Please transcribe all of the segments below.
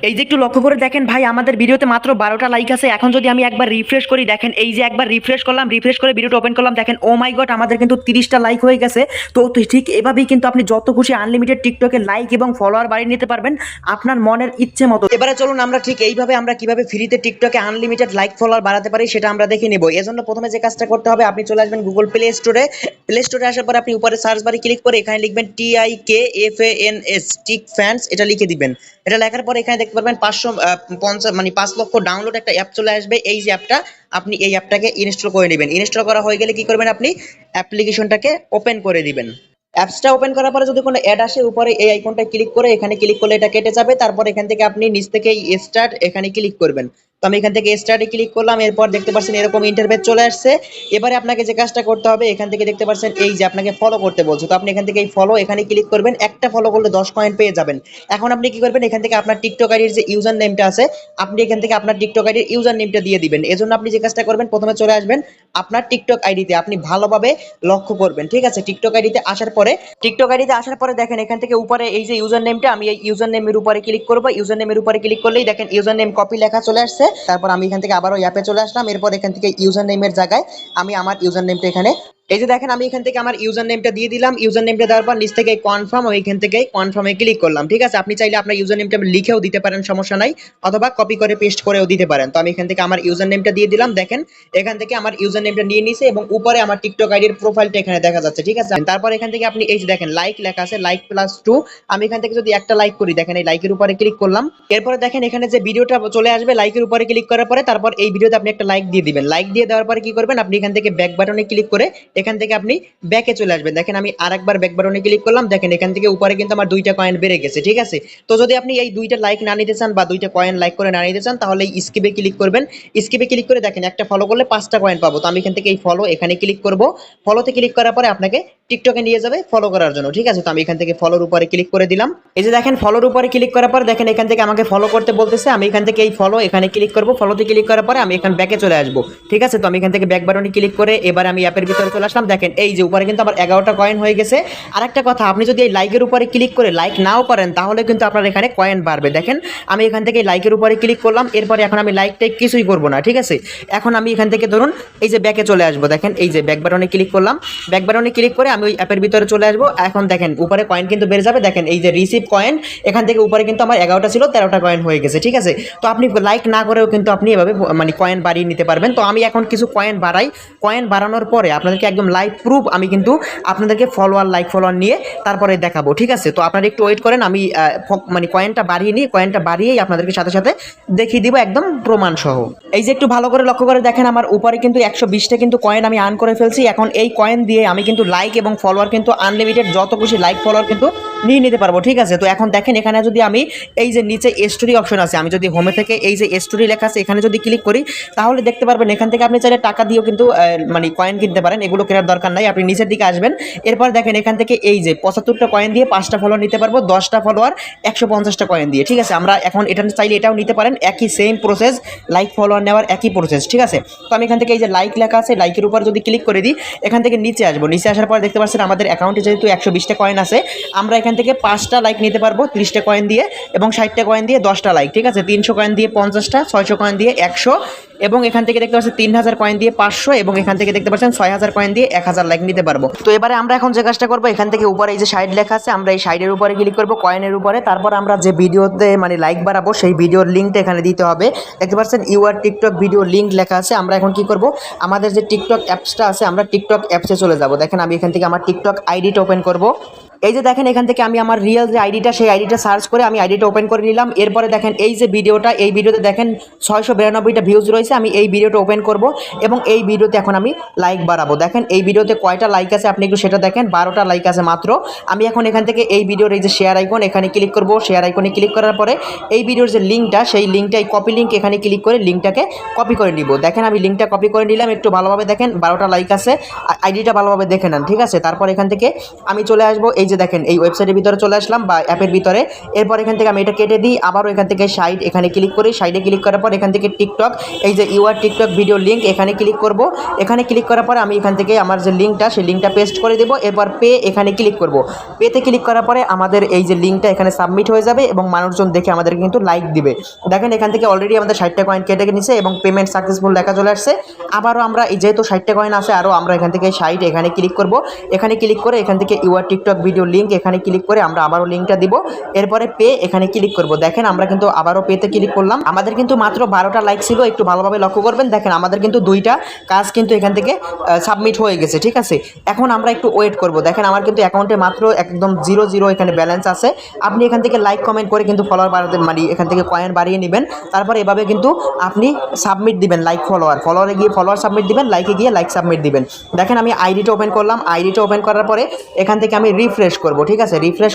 এই যে একটু লক্ষ্য করে দেখেন ভাই, আমাদের ভিডিওতে মাত্র 12টা লাইক আছে। এখন যদি আমি একবার রিফ্রেশ করি, দেখেন এই যে একবার রিফ্রেশ করলাম, রিফ্রেশ করে ভিডিওটা ওপেন করলাম, দেখেন ও মাই গড আমাদের কিন্তু 30টা লাইক হয়ে গেছে। তো ঠিক এভাবেই কিন্তু আপনি যত খুশি আনলিমিটেড টিকটকে লাইক এবং ফলোয়ার বাড়িয়ে নিতে পারবেন আপনার মনের ইচ্ছে মতো। এবারে চলুন আমরা ঠিক এইভাবে আমরা কিভাবে ফ্রিতে টিকটকে আনলিমিটেড লাইক ফলোয়ার বাড়াতে পারি সেটা আমরা দেখে নেব। এজন্য প্রথমে যে কাজটা করতে হবে, আপনি চলে আসবেন গুগল প্লে স্টোরে। প্লে স্টোরে আসার পর আপনি উপরে সার্চ বারে ক্লিক করে এখানে লিখবেন TIKFANS টিক ফ্যান্স, এটা লিখে দিবেন। এটা লেখার পর এখানে দেখতে পারবেন 550 মানে 5 লক্ষ ডাউনলোড একটা অ্যাপ চলে আসবে। এই যে অ্যাপটা, আপনি এই অ্যাপটাকে ইনস্টল করে নেবেন। ইনস্টল করা হয়ে গেলে কি করবেন, আপনি অ্যাপ্লিকেশনটাকে ওপেন করে দিবেন। অ্যাপসটা ওপেন করার পরে যদি কোনো অ্যাড আসে, উপরে এই আইকনটা ক্লিক করে এখানে ক্লিক করলে এটা কেটে যাবে। তারপর এখান থেকে আপনি নিচ থেকে স্টার্ট এখানে ক্লিক করবেন। তো আমি এখান থেকে স্টার্টে ক্লিক করলাম। এরপর দেখতে পাচ্ছেন এরকম ইন্টারফেস চলে আসছে। এবারে আপনাকে যে কাজটা করতে হবে, এখান থেকে দেখতে পাচ্ছেন এই যে আপনাকে ফলো করতে বলছে। তো আপনি এখান থেকে এই ফলো এখানে ক্লিক করবেন। একটা ফলো করলে 10 কয়েন পেয়ে যাবেন। এখন আপনি কি করবেন, এখান থেকে আপনার টিকটক আইডির যে ইউজার নেমটা আছে, আপনি এখান থেকে আপনার টিকটক আইডির ইউজার নেমটা দিয়ে দিবেন। এজন্য আপনি যে কাজটা করবেন, প্রথমে চলে আসবেন আপনার টিকটক আইডিতে। আপনি ভালোভাবে লক্ষ্য করবেন, ঠিক আছে? টিকটক আইডিতে আসার পরে দেখেন এখান থেকে উপরে এই যে ইউজার নেমটা, আমি এই ইউজার নেমের উপরে ক্লিক করব। ইউজার নেমের উপরে ক্লিক করলেই দেখেন ইউজার নেম কপি লেখা চলে আসছে। তারপর আমি এখান থেকে আবারও অ্যাপে চলে আসলাম। এরপর এখান থেকে ইউজার নেমের জায়গায় আমি আমার ইউজার নেমটা এখানে, এই যে দেখেন আমি এখান থেকে আমার ইউজার নেমটা দিয়ে দিলাম। ইউজার নেমটা দেওয়ার পর নিচ থেকে কনফার্ম, আমি এখান থেকে কনফার্মে ক্লিক করলাম, ঠিক আছে? আপনি চাইলে আপনার ইউজার নেমটা লিখেও দিতে পারেন, সমস্যা নাই, অথবা কপি করে পেস্ট করেও দিতে পারেন। তো আমি এখান থেকে আমার ইউজার নেমটা দিয়ে দিলাম। দেখেন এখান থেকে আমার ইউজার নেমটা নিয়ে নিছে এবং উপরে আমার টিকটক আইডির প্রোফাইলটা এখানে দেখা যাচ্ছে, ঠিক আছে? তারপর এখান থেকে আপনি এই যে দেখেন লাইক লেখা আছে, লাইক +2। আমি এখান থেকে যদি একটা লাইক করি, দেখেন এই লাইকের উপরে ক্লিক করলাম। এরপরে দেখেন এখানে যে ভিডিওটা চলে আসবে, লাইকের উপরে ক্লিক করার পরে তারপর এই ভিডিওতে আপনি একটা লাইক দিয়ে দিবেন। লাইক দিয়ে দেওয়ার পরে কি করবেন, আপনি এখান থেকে ব্যাক বাটনে ক্লিক করে এখান থেকে আপনি ব্যাকে চলে আসবেন। দেখেন আমি আরেকবার ব্যাক বাটনে ক্লিক করলাম। দেখেন এখান থেকে উপরে কিন্তু আমার 2টা কয়েন বেড়ে গেছে, ঠিক আছে? তো যদি আপনি এই 2টা লাইক না নিতে চান বা 2টা কয়েন লাইক করে না নিতে চান, তাহলে এই স্কিপে ক্লিক করবেন। স্কিপে ক্লিক করে দেখেন একটা ফলো করলে 5টা কয়েন পাবো। তো আমি এখান থেকে এই ফলো এখানে ক্লিক করব। ফলোতে ক্লিক করার পরে আপনাকে টিকটকে নিয়ে যাবে ফলো করার জন্য, ঠিক আছে? তো আমি এখান থেকে ফলোর উপরে ক্লিক করে দিলাম। এই যে দেখেন ফলোর উপরে ক্লিক করার পর দেখেন এখান থেকে আমাকে ফলো করতে বলতেছে। আমি এখান থেকে এই ফলো এখানে ক্লিক করব। ফলোতে ক্লিক করার পরে আমি এখান ব্যাকে চলে আসব, ঠিক আছে? তো আমি এখান থেকে ব্যাক বাটনে ক্লিক করে এবার আমি অ্যাপের ভিতরে চলে আসলাম। দেখেন এই যে উপরে কিন্তু আমার 11টা কয়েন হয়ে গেছে। আরেকটা কথা, আপনি যদি এই লাইকের উপরে ক্লিক করে লাইক নাও করেন, তাহলে কিন্তু আপনার এখানে কয়েন বাড়বে। দেখেন আমি এখান থেকে লাইকের উপরে ক্লিক করলাম। এরপরে এখন আমি লাইকটাই কিছুই করব না, ঠিক আছে? এখন আমি এখান থেকে ধরুন এই যে ব্যাকে চলে আসবো। দেখেন এই যে ব্যাক বাটনে ক্লিক করলাম। ব্যাক বাটনে ক্লিক করে আমি ওই অ্যাপের ভিতরে চলে আসবো। এখন দেখেন উপরে কয়েন কিন্তু বেড়ে যাবে। দেখেন এই যে রিসিভ কয়েন, এখান থেকে উপরে কিন্তু আমার 11টা ছিল, 13টা কয়েন হয়ে গেছে, ঠিক আছে? তো আপনি লাইক না করেও কিন্তু আপনি এভাবে মানে কয়েন বাড়িয়ে নিতে পারবেন। তো আমি এখন কিছু কয়েন বাড়াই। কয়েন বাড়ানোর পরে আপনাদেরকে একদম লাইভ প্রুফ আমি কিন্তু আপনাদেরকে লাইক ফলোয়ার নিয়ে তারপরে দেখাবো, ঠিক আছে? তো আপনারা একটু ওয়েট করেন। আমি মানে কয়েনটা বাড়িয়ে নিই, কয়েনটা বাড়িয়েই আপনাদেরকে সাথে সাথে দেখিয়ে দিব একদম প্রমাণ সহ। এই যে একটু ভালো করে লক্ষ্য করে দেখেন আমার উপরে কিন্তু 120টা কিন্তু কয়েন আমি আর্ন করে ফেলছি। এখন এই কয়েন দিয়ে আমি কিন্তু লাইক এবং ফলোয়ার কিন্তু আনলিমিটেড যত খুশি লাইক ফলোয়ার কিন্তু নিয়ে নিতে পারবো, ঠিক আছে? তো এখন দেখেন এখানে যদি আমি এই যে নিচে স্টোরি অপশন আছে, আমি যদি হোমে থেকে এই যে স্টোরি লেখা আছে এখানে যদি ক্লিক করি, তাহলে দেখতে পারবেন এখান থেকে আপনি চাইলে টাকা দিয়েও কিন্তু মানে কয়েন কিনতে পারেন। এগুলো কেনার দরকার নাই, আপনি নিচের দিকে আসবেন। এরপর দেখেন এখান থেকে এই যে 75টা কয়েন দিয়ে 5টা ফলোয়ার নিতে পারবো, 10টা ফলোয়ার 150টা কয়েন দিয়ে, ঠিক আছে? আমরা এখন এটা চাইলে এটাও নিতে পারেন, একই সেম প্রসেস, লাইক ফলোয়ার নেওয়ার একই প্রসেস, ঠিক আছে? তো আমি এখান থেকে এই যে লাইক লেখা আছে, লাইকের উপর যদি ক্লিক করে দিই, এখান থেকে নিচে আসবো। নিচে আসার পর দেখতে পাচ্ছেন আমাদের অ্যাকাউন্টে যেহেতু 120টা কয়েন আছে, আমরা এখান থেকে 5টা লাইক নিতে পারবো 30টা কয়েন দিয়ে, এবং 60টা কয়েন দিয়ে 10টা লাইক, ঠিক আছে? 300 কয়েন দিয়ে 50টা, 600 কয়েন দিয়ে 100, এবং এখান থেকে দেখতে পাচ্ছেন 3000 কয়েন দিয়ে 500, এবং এখান থেকে দেখতে পাচ্ছেন 6000 কয়েন দিয়ে 1000 লাইক নিতে পারবো। তো এবারে আমরা এখন যে কাজটা করবো, এখান থেকে উপরে এই যে সাইড লেখা আছে, আমরা এই সাইডের উপরে ক্লিক করবো কয়েনের উপরে। তারপর আমরা যে ভিডিওতে মানে লাইক বাড়াবো সেই ভিডিওর লিঙ্কটা এখানে দিতে হবে। দেখতে পাচ্ছেন ইউআর টিকটক ভিডিও লিঙ্ক লেখা আছে। আমরা এখন কি করব, আমাদের যে টিকটক অ্যাপসটা আছে, আমরা টিকটক অ্যাপসে চলে যাব। দেখেন আমি এখান থেকে আমার টিকটক আইডিটা ওপেন করব। এই যে দেখেন এখান থেকে আমি আমার রিয়েল যে আইডিটা, সেই আইডিটা সার্চ করে আমি আইডিটা ওপেন করে নিলাম। এরপরে দেখেন এই যে ভিডিওটা, এই ভিডিওতে দেখেন 692টা ভিউজ রয়েছে। আমি এই ভিডিওটা ওপেন করব এবং এই ভিডিওতে এখন আমি লাইক বাড়াবো। দেখেন এই ভিডিওতে কয়টা লাইক আছে আপনি একটু সেটা দেখেন, 12টা লাইক আছে মাত্র। আমি এখন এখান থেকে এই ভিডিওর এই যে শেয়ার আইকন এখানে ক্লিক করব। শেয়ার আইকনে ক্লিক করার পরে এই ভিডিওর যে লিঙ্কটা, সেই লিঙ্কটা এই কপি লিঙ্ক এখানে ক্লিক করে লিঙ্কটাকে কপি করে নিব। দেখেন আমি লিঙ্কটা কপি করে নিলাম। একটু ভালোভাবে দেখেন, 12টা লাইক আছে, আইডিটা ভালোভাবে দেখে নেন, ঠিক আছে? তারপর এখান থেকে আমি চলে আসবো এই এই যে দেখেন এই ওয়েবসাইটের ভিতরে চলে আসলাম বা অ্যাপের ভিতরে। এরপর এখান থেকে আমি এটা কেটে দিই, আবারও এখান থেকে সাইড এখানে ক্লিক করি, সাইডে ক্লিক করার পর এখান থেকে টিকটক, এই যে ইউআর টিকটক ভিডিও লিঙ্ক এখানে ক্লিক করব। এখানে ক্লিক করার পর আমি এখান থেকে আমার যে লিঙ্কটা সেই লিঙ্কটা পেস্ট করে দেবো। এরপর পে এখানে ক্লিক করব। পেতে ক্লিক করার পরে আমাদের এই যে লিঙ্কটা এখানে সাবমিট হয়ে যাবে এবং মানুষজন দেখে আমাদেরকে কিন্তু লাইক দিবে। দেখেন এখান থেকে অলরেডি আমাদের 60টা কয়েন কেটে নিছে এবং পেমেন্ট সাকসেসফুল লেখা চলে আসছে। আবারও আমরা এই যেহেতু 60টা কয়েন আছে, আরও আমরা এখান থেকে সাইড এখানে ক্লিক করব। এখানে ক্লিক করে এখান থেকে ইউআর টিকটক ভিডিও লিঙ্ক এখানে ক্লিক করে আমরা আবারও লিঙ্কটা দিব। এরপরে পে এখানে ক্লিক করব। দেখেন আমরা কিন্তু আবারও পেতে ক্লিক করলাম। আমাদের কিন্তু মাত্র 12টা লাইক ছিল, একটু ভালোভাবে লক্ষ্য করবেন। দেখেন আমাদের কিন্তু 2টা কাজ কিন্তু এখান থেকে সাবমিট হয়ে গেছে, ঠিক আছে। এখন আমরা একটু ওয়েট করব। দেখেন আমার কিন্তু অ্যাকাউন্টে মাত্র একদম 0 এখানে ব্যালেন্স আছে। আপনি এখান থেকে লাইক কমেন্ট করে কিন্তু ফলোয়ার বাড়াতে মানে এখান থেকে কয়েন বাড়িয়ে নেবেন। তারপর এভাবে কিন্তু আপনি সাবমিট দিবেন লাইক ফলোয়ারে গিয়ে ফলোয়ার সাবমিট দিবেন, লাইকে গিয়ে লাইক সাবমিট দিবেন। দেখেন আমি আইডিটা ওপেন করলাম, আইডিটা ওপেন করার পরে এখান থেকে আমি রিফ্রেশ করব, ঠিক আছে। রিফ্রেশ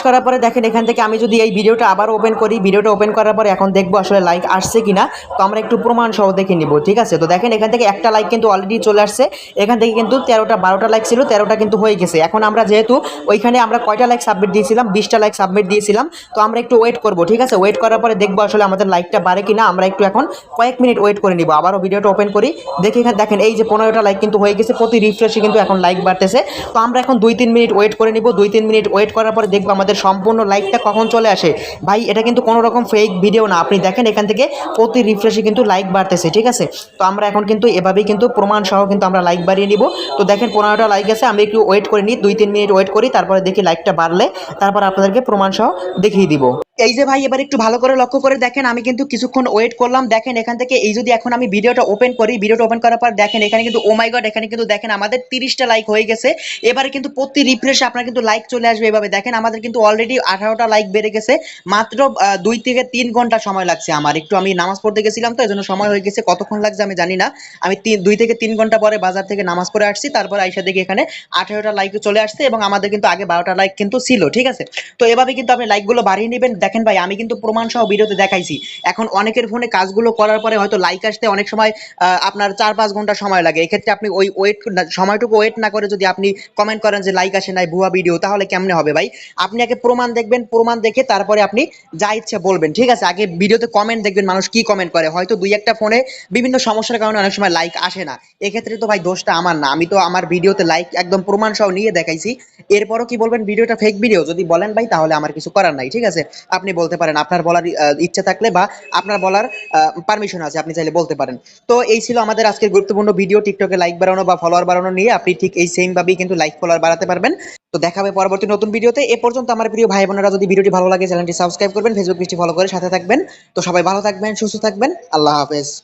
করার পরে দেখেন এখান থেকে আমি যদি এই ভিডিওটা আবার ওপেন করি, ভিডিওটা ওপেন করার পরে এখন দেখবো আসলে লাইক আসছে কিনা। তো আমরা একটু প্রমাণ সহ দেখে নিব, ঠিক আছে। তো দেখেন এখান থেকে একটা লাইক কিন্তু অলরেডি চলে আসছে। এখান থেকে কিন্তু 12টা লাইক ছিল, 13টা কিন্তু হয়ে গেছে। এখন আমরা যেহেতু ওইখানে আমরা কয়টা লাইক সাবমিট দিয়েছিলাম, 20টা লাইক সাবমিট দিয়েছিলাম। তো আমরা একটু ওয়েট করব, ঠিক আছে। ওয়েট করার পরে দেখবো আসলে আমাদের লাইকটা বাড়ে কিনা। আমরা একটু এখন কয়েক মিনিট ওয়েট করে নিব। আবারও ভিডিওটা ওপেন করি, দেখি এখানে দেখেন এই যে 15টা লাইক কিন্তু হয়ে গেছে। প্রতি রিফ্রেশে কিন্তু এখন লাইক বাড়তেছে। তো আমরা এখন 2-3 মিনিট ওয়েট করে নিব। 2-3 মিনিট ওয়েট করার পরে দেখবো আমাদের সম্পূর্ণ লাইকটা কখন চলে আসে। ভাই এটা কিন্তু কোনো রকম ফেক ভিডিও না, আপনি দেখেন এখান থেকে প্রতি রিফ্রেশে কিন্তু লাইক বাড়তেছে, ঠিক আছে। তো আমরা এখন কিন্তু এভাবেই কিন্তু প্রমাণ সহ কিন্তু আমরা লাইক বাড়িয়ে নিব। তো দেখেন 15টা লাইক আছে, আমি একটু ওয়েট করে নিই, 2-3 মিনিট ওয়েট করি, তারপরে দেখি লাইকটা বাড়লে তারপর আপনাদেরকে প্রমাণ সহ দেখিয়ে দিব। এই যে ভাই এবার একটু ভালো করে লক্ষ্য করে দেখেন, আমি কিন্তু কিছুক্ষণ ওয়েট করলাম। দেখেন এখান থেকে এই যদি এখন আমি ভিডিওটা ওপেন করি, ভিডিওটা ওপেন করার পর দেখেন এখানে কিন্তু ও মাই গড, এখানে কিন্তু দেখেন আমাদের 30টা লাইক হয়ে গেছে। এবারে কিন্তু প্রতি রিফ্রেশে আপনার কিন্তু লাইক চলে আসবে এভাবে। দেখেন আমাদের কিন্তু অলরেডি 18টা লাইক বেড়ে গেছে। মাত্র 2 থেকে 3 ঘন্টা সময় লাগছে আমার। একটু আমি নামাজ পড়তে গেছিলাম তো এজন্য সময় হয়ে গেছে, কতক্ষণ লাগছে আমি জানি না। আমি 2 থেকে 3 ঘন্টা পরে বাজার থেকে নামাজ পড়ে আসছি, তারপর আইসা দেখি এখানে 18টা লাইক চলে আসছে এবং আমাদের কিন্তু আগে 12টা লাইক কিন্তু ছিল, ঠিক আছে। তো এভাবে কিন্তু আপনি লাইকগুলো বাড়িয়ে নেবেন। দেখেন ভাই আমি কিন্তু প্রমাণ সহ ভিডিওতে দেখাইছি। এখন অনেকের ফোনে কাজগুলো করার পরে হয়তো লাইক আসতে অনেক সময় আপনার 4-5 ঘন্টা সময় লাগে। এক্ষেত্রে আপনি ওই সময়টুকু ওয়েট না করে যদি আপনি কমেন্ট করেন যে লাইক আসে নাই, ভুয়া ভিডিও, তাহলে কেমনে হবে ভাই। আপনি আগে প্রমাণ দেখবেন, প্রমাণ দেখে তারপরে আপনি যা ইচ্ছে বলবেন, ঠিক আছে। আগে ভিডিওতে কমেন্ট দেখবেন মানুষ কি কমেন্ট করে। হয়তো 2-1টা ফোনে বিভিন্ন সমস্যার কারণে অনেক সময় লাইক আসে না। এক্ষেত্রে তো ভাই দোষটা আমার না, আমি তো আমার ভিডিওতে লাইক একদম প্রমাণ সহ নিয়ে দেখাইছি। এরপরও কি বলবেন ভিডিওটা ফেক ভিডিও যদি বলেন ভাই, তাহলে আমার কিছু করার নাই, ঠিক আছে। আপনি বলতে পারেন, আপনার বলার ইচ্ছা থাকলে বা আপনার বলার পারমিশন আছে, আপনি চাইলে বলতে পারেন। তো এই ছিল আমাদের আজকের গুরুত্বপূর্ণ ভিডিও, টিকটকে লাইক বাড়ানো বা ফলোয়ার বাড়ানো নিয়ে। আপনি ঠিক এই সেম ভাবেই কিন্তু লাইক ফলোয়ার বাড়াতে পারবেন। তো দেখা হবে পরবর্তী নতুন ভিডিওতে। এ পর্যন্ত আমার প্রিয় ভাই বোনেরা, যদি ভিডিওটি ভালো লাগে চ্যানেলটি সাবস্ক্রাইব করবেন, ফেসবুক পেজটি ফলো করে সাথে থাকবেন। তো সবাই ভালো থাকবেন, সুস্থ থাকবেন, আল্লাহ হাফেজ।